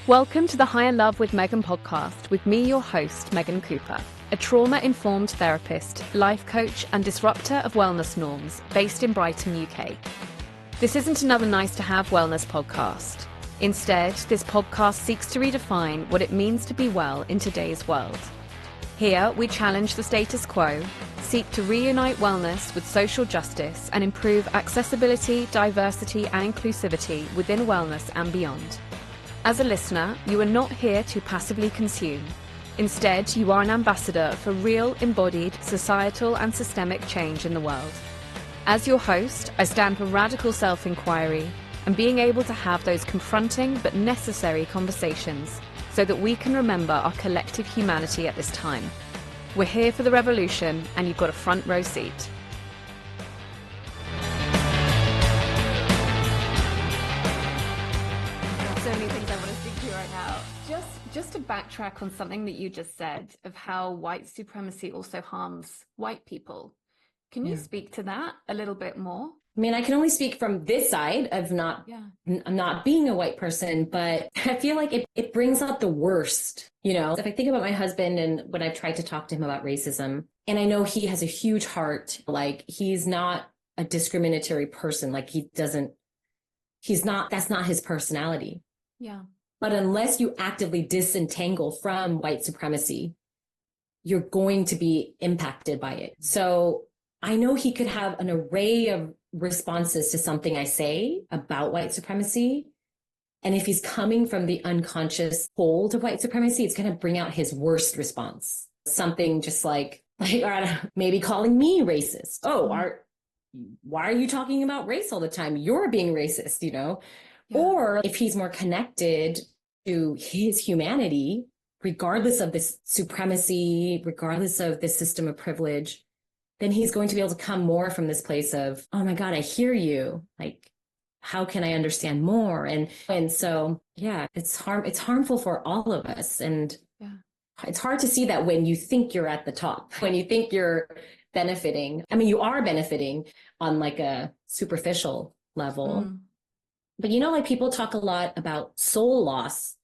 Welcome to the Higher Love with Megan podcast with me, your host, Megan Cooper, a trauma-informed therapist, life coach and disruptor of wellness norms based in Brighton, UK. This isn't another nice-to-have wellness podcast. Instead, this podcast seeks to redefine what it means to be well in today's world. Here, we challenge the status quo, seek to reunite wellness with social justice and improve accessibility, diversity and inclusivity within wellness and beyond. As a listener, you are not here to passively consume. Instead, you are an ambassador for real, embodied, societal and systemic change in the world. As your host, I stand for radical self-inquiry and being able to have those confronting but necessary conversations so that we can remember our collective humanity at this time. We're here for the revolution and you've got a front row seat. So many things I want to speak to you right now. Just to backtrack on something that you just said of how white supremacy also harms white people. Can you speak to that a little bit more? I mean, I can only speak from this side of not being a white person, but I feel like it brings out the worst, If I think about my husband and when I've tried to talk to him about racism, and I know he has a huge heart, like he's not a discriminatory person, like that's not his personality. Yeah. But unless you actively disentangle from white supremacy, you're going to be impacted by it. So I know he could have an array of responses to something I say about white supremacy. And if he's coming from the unconscious hold of white supremacy, it's going to bring out his worst response. Something just like maybe calling me racist. Oh, why are you talking about race all the time? You're being racist, Yeah. Or if he's more connected to his humanity, regardless of this supremacy, regardless of this system of privilege, then he's going to be able to come more from this place of, oh my God, I hear you. Like, how can I understand more? And so, it's harmful for all of us. And it's hard to see that when you think you're at the top, when you think you're benefiting. I mean, you are benefiting on like a superficial level. But like people talk a lot about soul loss.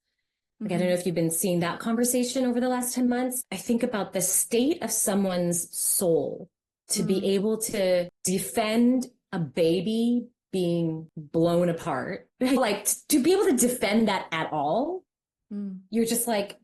Like, I don't know if you've been seeing that conversation over the last 10 months. I think about the state of someone's soul to be able to defend a baby being blown apart, like to be able to defend that at all. You're just like,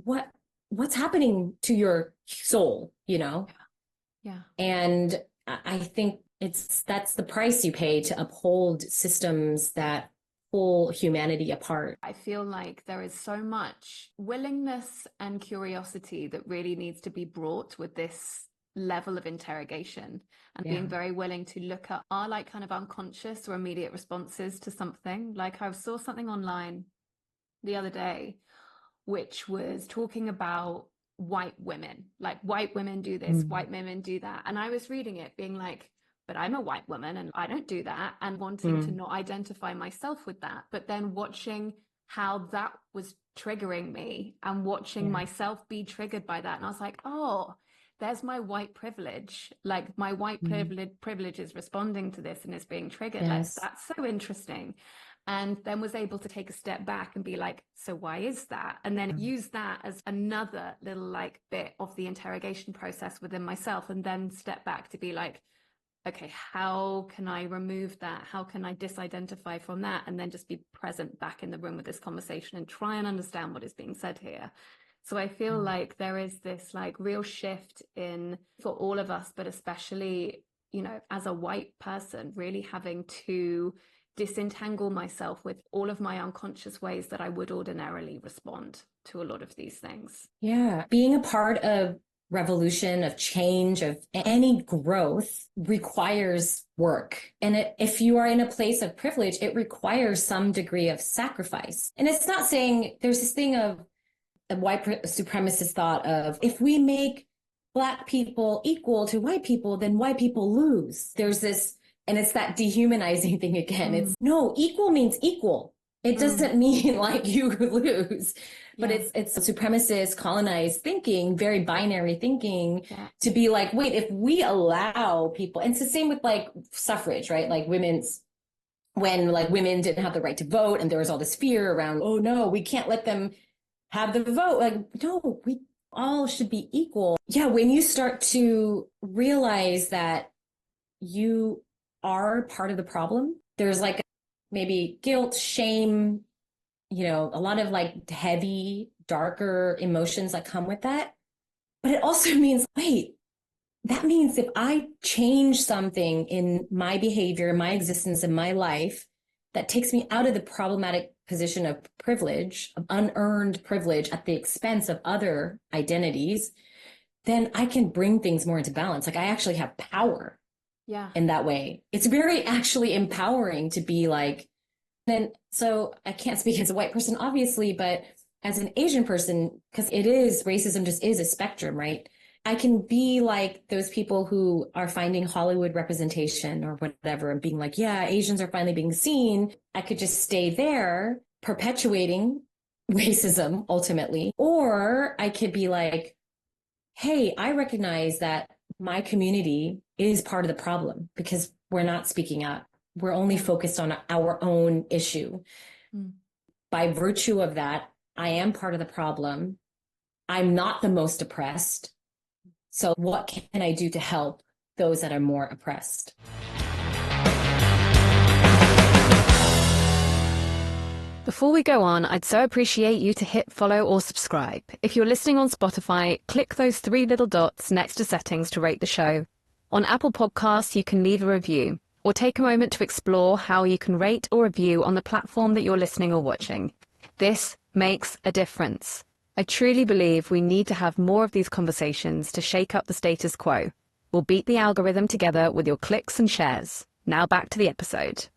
what's happening to your soul, Yeah. And I think that's the price you pay to uphold systems that pull humanity apart. I feel like there is so much willingness and curiosity that really needs to be brought with this level of interrogation and being very willing to look at our like kind of unconscious or immediate responses to something. Like I saw something online the other day which was talking about white women, like white women do this, white women do that. And I was reading it being like, but I'm a white woman and I don't do that, and wanting to not identify myself with that. But then watching how that was triggering me and watching myself be triggered by that. And I was like, oh, there's my white privilege. Like my white privilege is responding to this and is being triggered. Yes. Like, that's so interesting. And then was able to take a step back and be like, so why is that? And then use that as another little like bit of the interrogation process within myself, and then step back to be like, okay, how can I remove that? How can I disidentify from that? And then just be present back in the room with this conversation and try and understand what is being said here. So I feel like there is this like real shift in, for all of us, but especially, as a white person, really having to disentangle myself with all of my unconscious ways that I would ordinarily respond to a lot of these things. Yeah. Being a part of revolution, of change, of any growth requires work. And if you are in a place of privilege, it requires some degree of sacrifice. And it's not saying there's this thing of the white supremacist thought of, if we make Black people equal to white people, then white people lose. There's this, and it's that dehumanizing thing again. It's no, equal means equal. It doesn't mean like you lose, but it's supremacist, colonized thinking, very binary thinking to be like, wait, if we allow people, and it's the same with like suffrage, right? Like women's when like women didn't have the right to vote and there was all this fear around, oh no, we can't let them have the vote. Like, no, we all should be equal. Yeah, when you start to realize that you are part of the problem, there's like maybe guilt, shame, a lot of like heavy, darker emotions that come with that. But it also means, wait, that means if I change something in my behavior, my existence, in my life, that takes me out of the problematic position of privilege, of unearned privilege at the expense of other identities, then I can bring things more into balance. Like I actually have power in that way. It's very actually empowering to be like, then, so I can't speak as a white person, obviously, but as an Asian person, because racism just is a spectrum, right? I can be like those people who are finding Hollywood representation or whatever and being like, yeah, Asians are finally being seen. I could just stay there perpetuating racism ultimately. Or I could be like, hey, I recognize that my community is part of the problem because we're not speaking up. We're only focused on our own issue. By virtue of that, I am part of the problem. I'm not the most oppressed. So what can I do to help those that are more oppressed? Before we go on, I'd so appreciate you to hit follow or subscribe. If you're listening on Spotify, click those 3 little dots next to settings to rate the show. On Apple Podcasts, you can leave a review or take a moment to explore how you can rate or review on the platform that you're listening or watching. This makes a difference. I truly believe we need to have more of these conversations to shake up the status quo. We'll beat the algorithm together with your clicks and shares. Now back to the episode.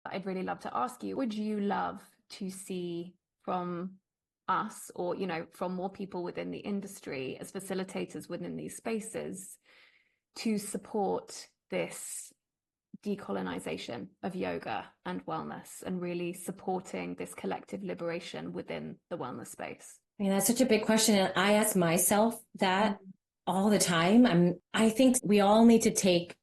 I'd really love to ask you, would you love to see from us or, from more people within the industry as facilitators within these spaces to support this decolonization of yoga and wellness and really supporting this collective liberation within the wellness space? I mean, that's such a big question. And I ask myself that all the time. I think we all need to take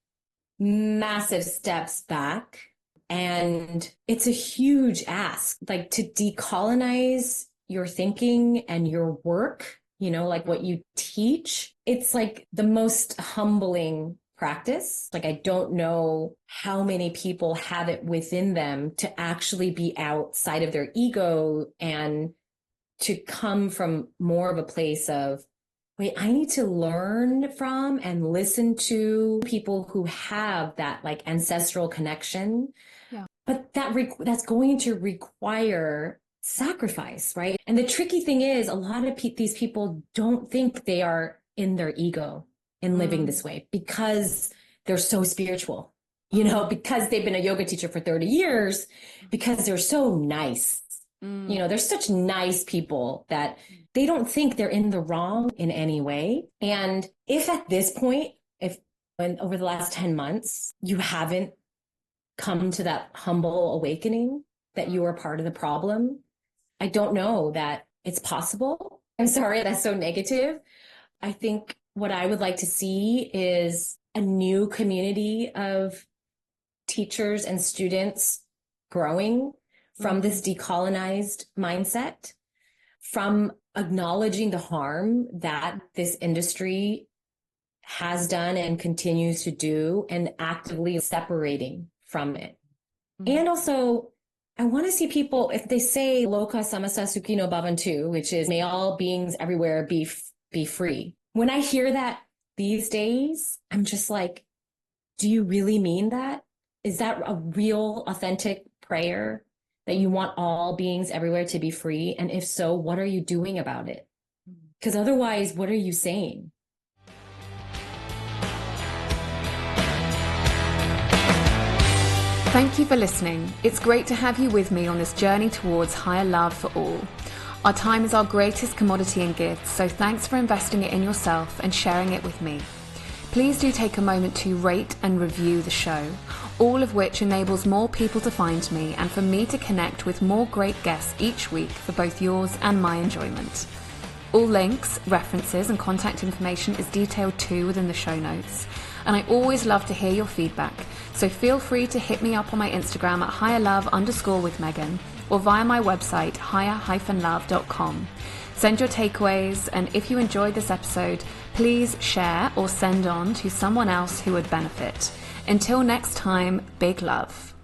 massive steps back. And it's a huge ask, like to decolonize your thinking and your work, like what you teach. It's like the most humbling practice. Like, I don't know how many people have it within them to actually be outside of their ego and to come from more of a place of, wait, I need to learn from and listen to people who have that like ancestral connection. Yeah. But that's going to require sacrifice, right? And the tricky thing is a lot of these people don't think they are in their ego in living this way because they're so spiritual, because they've been a yoga teacher for 30 years, because they're so nice. They're such nice people that they don't think they're in the wrong in any way. And if at this point, when over the last 10 months, you haven't come to that humble awakening that you are part of the problem, I don't know that it's possible. I'm sorry, that's so negative. I think what I would like to see is a new community of teachers and students growing from this decolonized mindset, from acknowledging the harm that this industry has done and continues to do and actively separating from it. And also, I want to see people, if they say Loka Samasta Sukhino Bhavantu, which is may all beings everywhere be free. When I hear that these days, I'm just like, do you really mean that? Is that a real, authentic prayer? That you want all beings everywhere to be free? And if so, what are you doing about it? Because otherwise, what are you saying? Thank you for listening. It's great to have you with me on this journey towards higher love for all. Our time is our greatest commodity and gift, so thanks for investing it in yourself and sharing it with me. Please do take a moment to rate and review the show, all of which enables more people to find me and for me to connect with more great guests each week for both yours and my enjoyment. All links, references and contact information is detailed too within the show notes. and I always love to hear your feedback. So feel free to hit me up on my Instagram at higherlove_with_Megan or via my website higher-love.com. Send your takeaways, and if you enjoyed this episode, please share or send on to someone else who would benefit. Until next time, big love.